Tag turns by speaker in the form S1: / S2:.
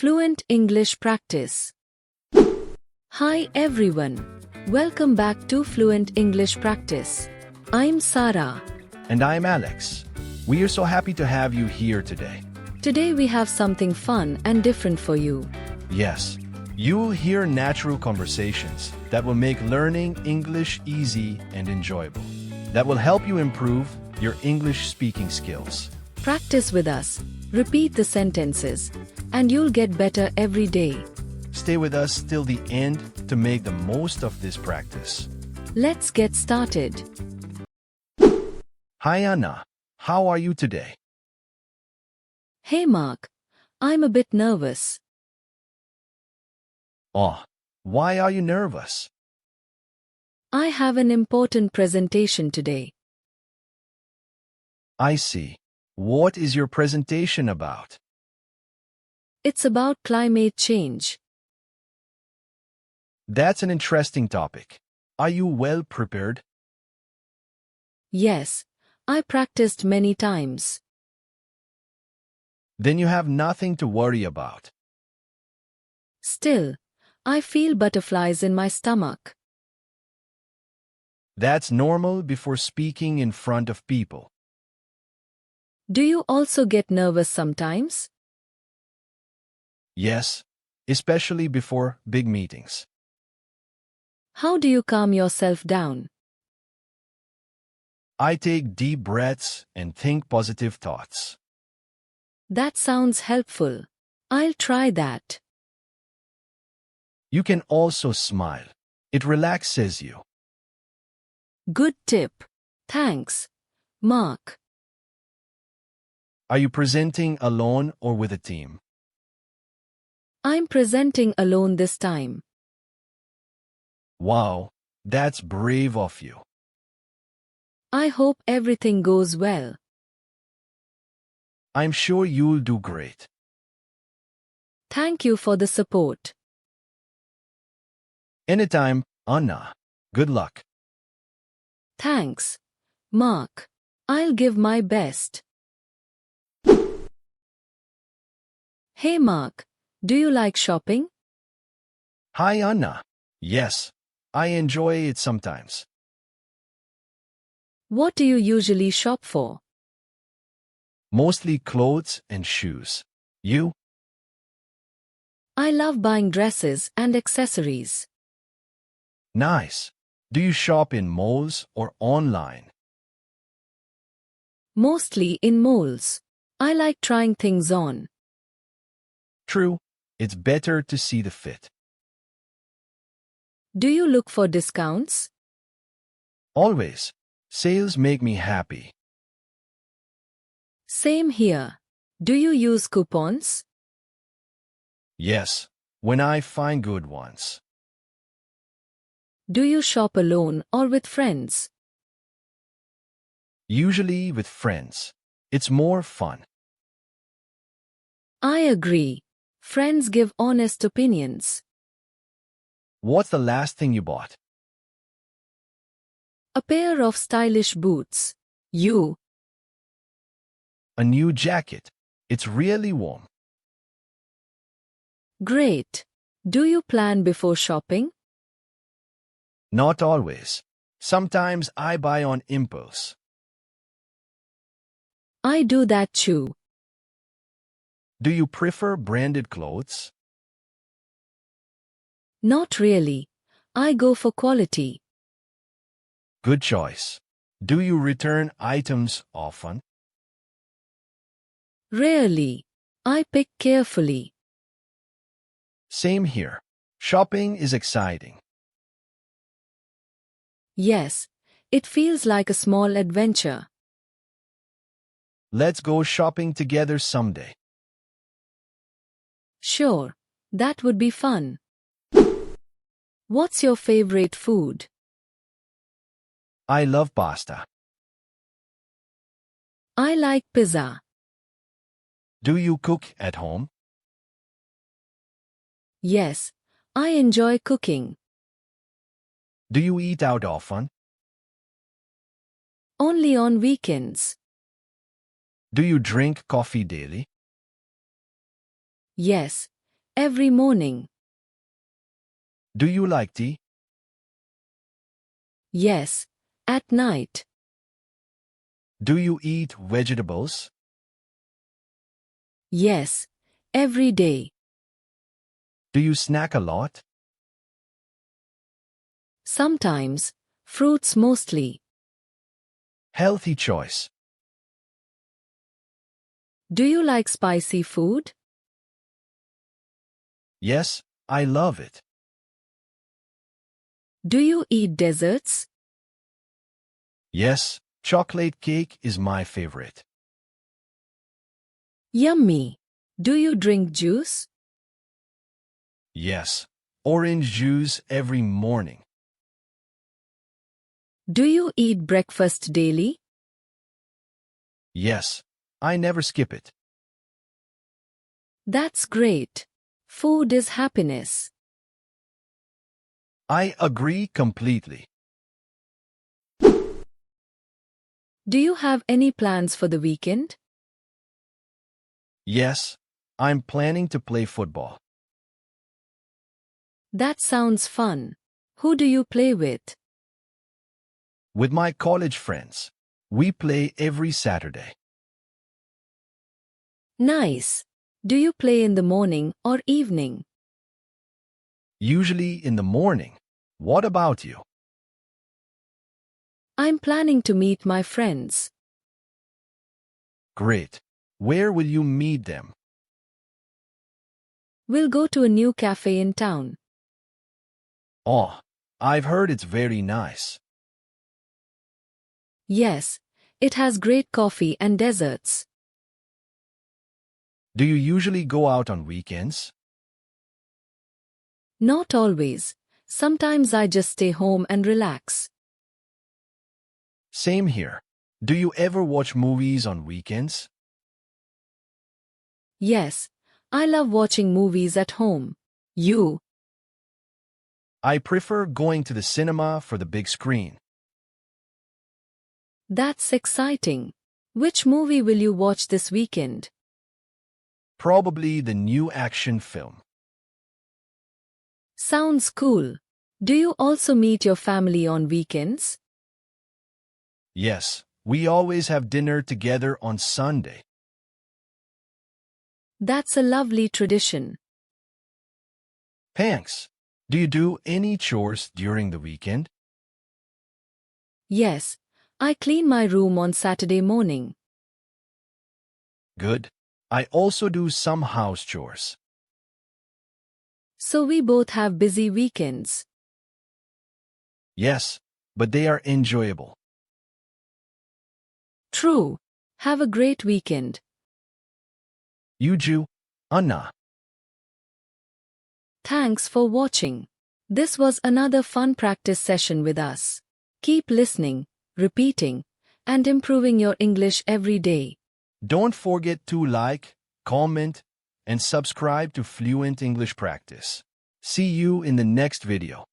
S1: Fluent English Practice. Hi everyone. Welcome back to Fluent English Practice. I'm Sarah.
S2: And I'm Alex. We are so happy to have you here today.
S1: Today we have something fun and different for you.
S2: Yes, you'll hear natural conversations that will make learning English easy and enjoyable. That will help you improve your English speaking skills.
S1: Practice with us, repeat the sentences, and you'll get better every day.
S2: Stay with us till the end to make the most of this practice.
S1: Let's get started.
S2: Hi Anna, how are you today?
S1: Hey Mark, I'm a bit nervous.
S2: Oh, why are you nervous?
S1: I have an important presentation today.
S2: I see. What is your presentation about?
S1: It's about climate change.
S2: That's an interesting topic. Are you well prepared?
S1: Yes, I practiced many times.
S2: Then you have nothing to worry about.
S1: Still, I feel butterflies in my stomach.
S2: That's normal before speaking in front of people.
S1: Do you also get nervous sometimes?
S2: Yes, especially before big meetings.
S1: How do you calm yourself down?
S2: I take deep breaths and think positive thoughts.
S1: That sounds helpful. I'll try that.
S2: You can also smile. It relaxes you.
S1: Good tip. Thanks, Mark.
S2: Are you presenting alone or with a team?
S1: I'm presenting alone this time.
S2: Wow, that's brave of you.
S1: I hope everything goes well.
S2: I'm sure you'll do great.
S1: Thank you for the support.
S2: Anytime, Anna. Good luck.
S1: Thanks, Mark. I'll give my best. Hey Mark, do you like shopping?
S2: Hi Anna. Yes, I enjoy it sometimes.
S1: What do you usually shop for?
S2: Mostly clothes and shoes. You?
S1: I love buying dresses and accessories.
S2: Nice. Do you shop in malls or online?
S1: Mostly in malls. I like trying things on.
S2: True, it's better to see the fit.
S1: Do you look for discounts?
S2: Always. Sales make me happy.
S1: Same here. Do you use coupons?
S2: Yes, when I find good ones.
S1: Do you shop alone or with friends?
S2: Usually with friends. It's more fun.
S1: I agree. Friends give honest opinions.
S2: What's the last thing you bought?
S1: A pair of stylish boots. You?
S2: A new jacket. It's really warm.
S1: Great. Do you plan before shopping?
S2: Not always. Sometimes I buy on impulse.
S1: I do that too.
S2: Do you prefer branded clothes?
S1: Not really. I go for quality.
S2: Good choice. Do you return items often?
S1: Rarely. I pick carefully.
S2: Same here. Shopping is exciting.
S1: Yes, it feels like a small adventure.
S2: Let's go shopping together someday.
S1: Sure, that would be fun. What's your favorite food?
S2: I love pasta.
S1: I like pizza.
S2: Do you cook at home?
S1: Yes, I enjoy cooking.
S2: Do you eat out often?
S1: Only on weekends.
S2: Do you drink coffee daily?
S1: Yes, every morning.
S2: Do you like tea?
S1: Yes, at night.
S2: Do you eat vegetables?
S1: Yes, every day.
S2: Do you snack a lot?
S1: Sometimes, fruits mostly.
S2: Healthy choice.
S1: Do you like spicy food?
S2: Yes, I love it.
S1: Do you eat desserts?
S2: Yes, chocolate cake is my favorite.
S1: Yummy. Do you drink juice?
S2: Yes, orange juice every morning.
S1: Do you eat breakfast daily?
S2: Yes, I never skip it.
S1: That's great. Food is happiness.
S2: I agree completely.
S1: Do you have any plans for the weekend?
S2: Yes, I'm planning to play football.
S1: That sounds fun. Who do you play with?
S2: With my college friends. We play every Saturday.
S1: Nice. Do you play in the morning or evening?
S2: Usually in the morning. What about you?
S1: I'm planning to meet my friends.
S2: Great. Where will you meet them?
S1: We'll go to a new cafe in town.
S2: Oh, I've heard it's very nice.
S1: Yes, it has great coffee and desserts.
S2: Do you usually go out on weekends?
S1: Not always. Sometimes I just stay home and relax.
S2: Same here. Do you ever watch movies on weekends?
S1: Yes, I love watching movies at home. You?
S2: I prefer going to the cinema for the big screen.
S1: That's exciting. Which movie will you watch this weekend?
S2: Probably the new action film.
S1: Sounds cool. Do you also meet your family on weekends?
S2: Yes, we always have dinner together on Sunday.
S1: That's a lovely tradition.
S2: Thanks. Do you do any chores during the weekend?
S1: Yes, I clean my room on Saturday morning.
S2: Good. I also do some house chores.
S1: So we both have busy weekends.
S2: Yes, but they are enjoyable.
S1: True. Have a great weekend.
S2: You, Anna.
S1: Thanks for watching. This was another fun practice session with us. Keep listening, repeating, and improving your English every day.
S2: Don't forget to like, comment, and subscribe to Fluent English Practice. See you in the next video.